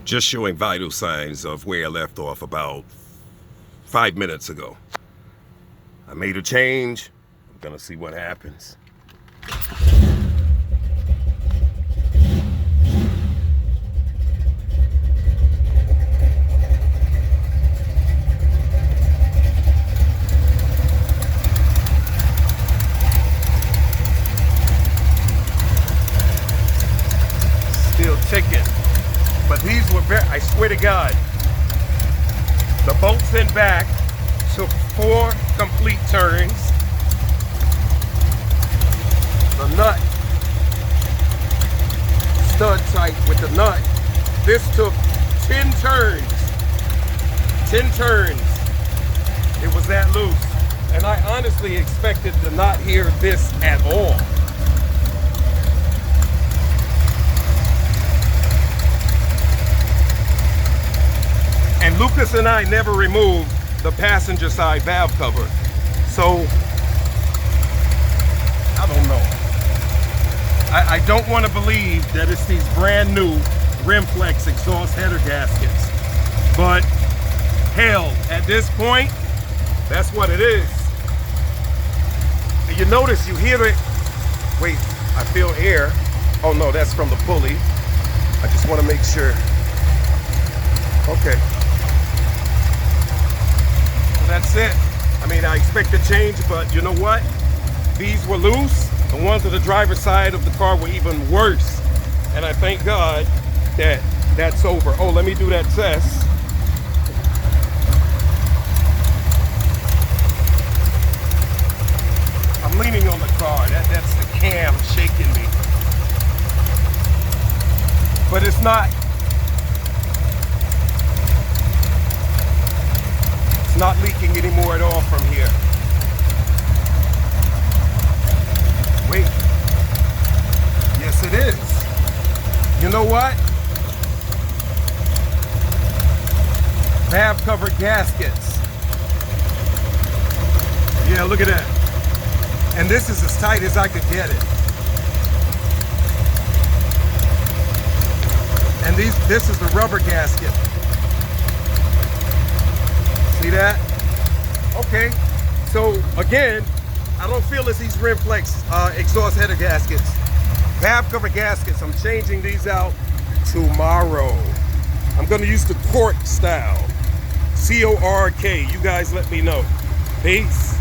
just showing vital signs of where I left off about 5 minutes ago. I made a change. I'm gonna see what happens. Still ticking. But these were very, I swear to God, the bolts in back took 4 complete turns. The nut, stud tight with the nut, this took 10 turns. 10 turns. It was that loose. And I honestly expected to not hear this at all. And Lucas and I never removed the passenger side valve cover. So, I don't know. I don't want to believe that it's these brand new Rimflex exhaust header gaskets. But hell, at this point, that's what it is. And you notice, you hear it. Wait, I feel air. Oh no, that's from the pulley. I just want to make sure. Okay. That's it. I mean, I expect a change, but you know what? These were loose. The ones on the driver's side of the car were even worse. And I thank God that that's over. Oh, let me do that test. I'm leaning on the car. That's the cam shaking me. But it's not. Not leaking anymore at all from here. Wait. Yes, it is. You know what? Valve cover gaskets. Yeah, look at that. And this is as tight as I could get it. And this is the rubber gasket. See that? Okay, so again, I don't feel it's these Rimflex exhaust header gaskets. Valve cover gaskets, I'm changing these out tomorrow. I'm gonna use the cork style. C-O-R-K, you guys let me know. Peace.